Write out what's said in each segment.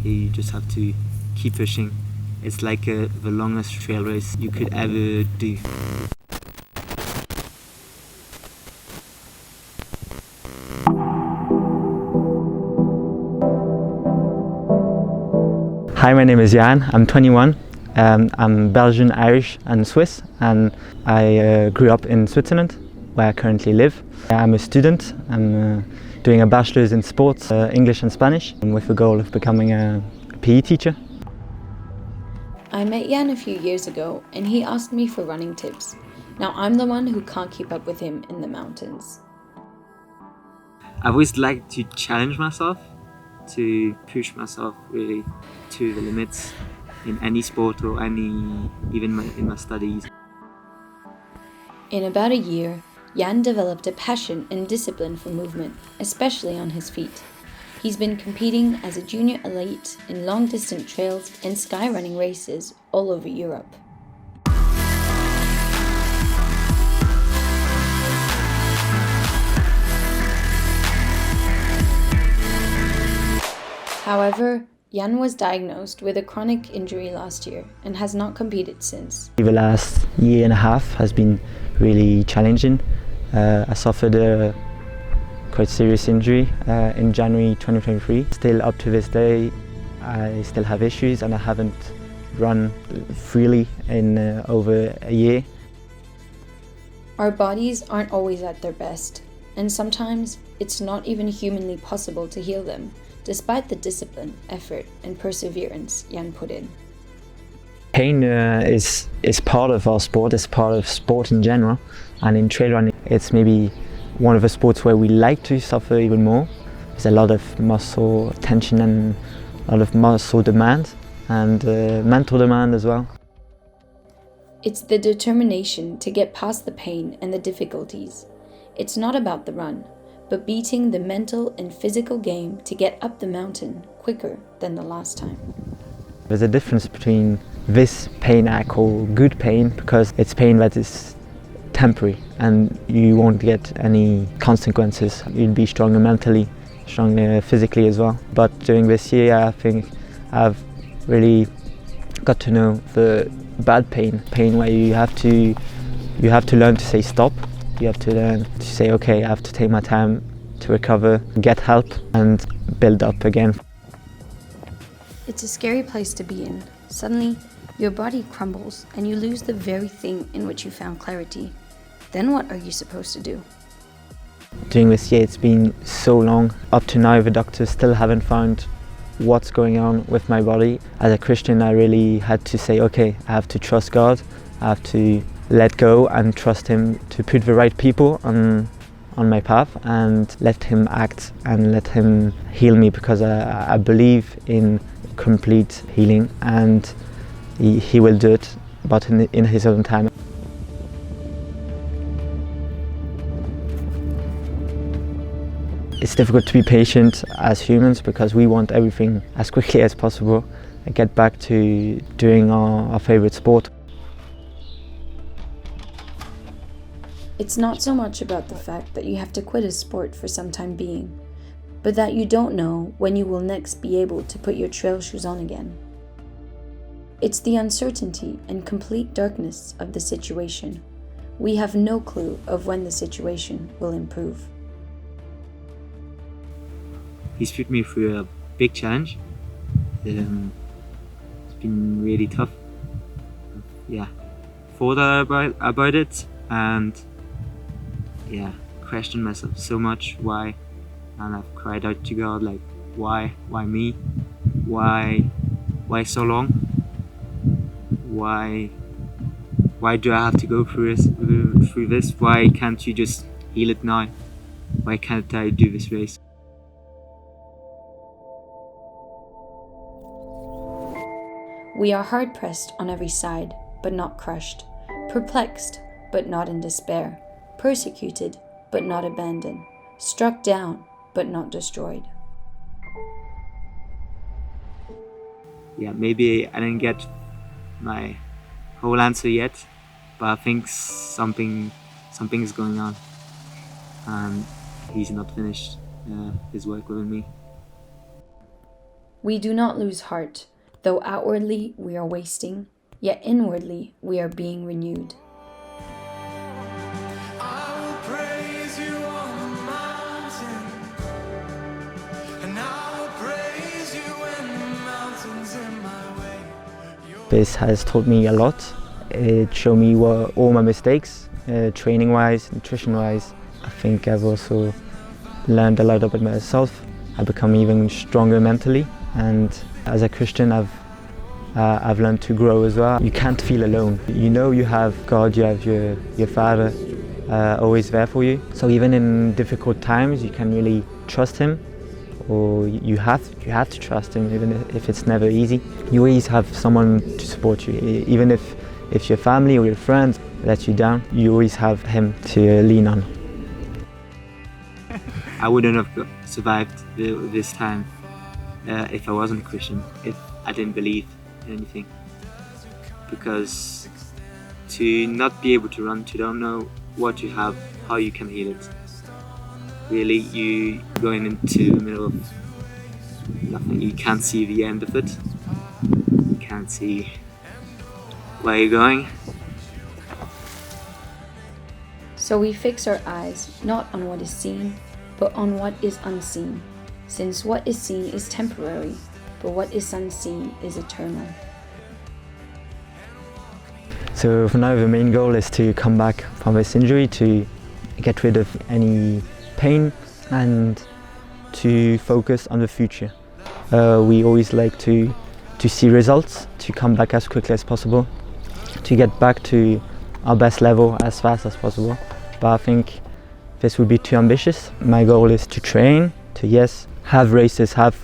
You just have to keep pushing. It's like the longest trail race you could ever do. Hi, my name is Yann. I'm 21. I'm Belgian, Irish and Swiss, and I grew up in Switzerland, where I currently live. I'm a student. I'm doing a bachelor's in sports, English and Spanish, with the goal of becoming a PE teacher. I met Yann a few years ago and he asked me for running tips. Now I'm the one who can't keep up with him in the mountains. I've always liked to challenge myself, to push myself really to the limits in any sport or even in my studies. In about a year, Yann developed a passion and discipline for movement, especially on his feet. He's been competing as a junior elite in long-distance trails and skyrunning races all over Europe. However, Yann was diagnosed with a chronic injury last year and has not competed since. The last year and a half has been really challenging. I suffered a quite serious injury in January 2023. Still up to this day, I still have issues and I haven't run freely in over a year. Our bodies aren't always at their best, and sometimes it's not even humanly possible to heal them, despite the discipline, effort and perseverance Yann put in. Pain is part of our sport, it's part of sport in general, and in trail running it's maybe one of the sports where we like to suffer even more. There's a lot of muscle tension and a lot of muscle demand and mental demand as well. It's the determination to get past the pain and the difficulties. It's not about the run, but beating the mental and physical game to get up the mountain quicker than the last time. There's a difference between this pain I call good pain, because it's pain that is temporary and you won't get any consequences. You'll be stronger mentally, stronger physically as well. But during this year I think I've really got to know the bad pain where you have to learn to say stop. You have to learn to say, okay, I have to take my time to recover, get help and build up again. It's a scary place to be in. Suddenly, your body crumbles and you lose the very thing in which you found clarity. Then what are you supposed to do? During this year it's been so long. Up to now the doctors still haven't found what's going on with my body. As a Christian I really had to say, okay, I have to trust God, I have to let go and trust Him to put the right people on my path and let Him act and let Him heal me, because I believe in complete healing and He will do it, but in His own time. It's difficult to be patient as humans because we want everything as quickly as possible and get back to doing our favourite sport. It's not so much about the fact that you have to quit a sport for some time being, but that you don't know when you will next be able to put your trail shoes on again. It's the uncertainty and complete darkness of the situation. We have no clue of when the situation will improve. He's put me through a big challenge. It's been really tough. Yeah, thought about it and questioned myself so much why, and I've cried out to God like, why me? Why so long? Why do I have to go through this? Why can't you just heal it now? Why can't I do this race? We are hard-pressed on every side, but not crushed, perplexed, but not in despair, persecuted, but not abandoned, struck down, but not destroyed. Yeah, maybe I didn't get my whole answer yet, but I think something is going on, and He's not finished His work with me. We do not lose heart, though outwardly we are wasting, yet inwardly we are being renewed. This has taught me a lot. It showed me all my mistakes, training-wise, nutrition-wise. I think I've also learned a lot about myself. I've become even stronger mentally, and as a Christian I've learned to grow as well. You can't feel alone. You know you have God, you have your Father always there for you. So even in difficult times you can really trust Him, or you have to trust Him even if it's never easy. You always have someone to support you. Even if your family or your friends let you down, you always have Him to lean on. I wouldn't have survived this time if I wasn't a Christian, if I didn't believe in anything. Because to not be able to run, to don't know what you have, how you can heal it. Really, you going into the middle of nothing. You can't see the end of it. You can't see where you're going. So we fix our eyes not on what is seen, but on what is unseen, since what is seen is temporary, but what is unseen is eternal. So for now the main goal is to come back from this injury, to get rid of any pain and to focus on the future. We always like to see results, to come back as quickly as possible, to get back to our best level as fast as possible. But I think this would be too ambitious. My goal is to train, to have races, have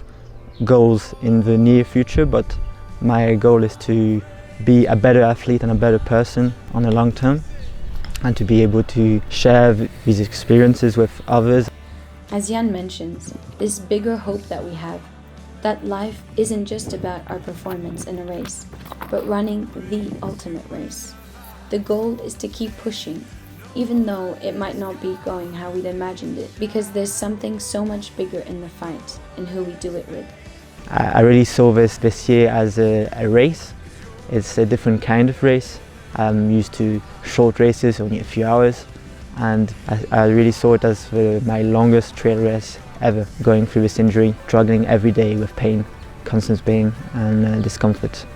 goals in the near future, but my goal is to be a better athlete and a better person on the long term, and to be able to share these experiences with others. As Yann mentions, this bigger hope that we have, that life isn't just about our performance in a race, but running the ultimate race. The goal is to keep pushing, even though it might not be going how we'd imagined it, because there's something so much bigger in the fight and who we do it with. I really saw this year as a race. It's a different kind of race. I'm used to short races, only a few hours, and I really saw it as my longest trail race ever, going through this injury, struggling every day with pain, constant pain and discomfort.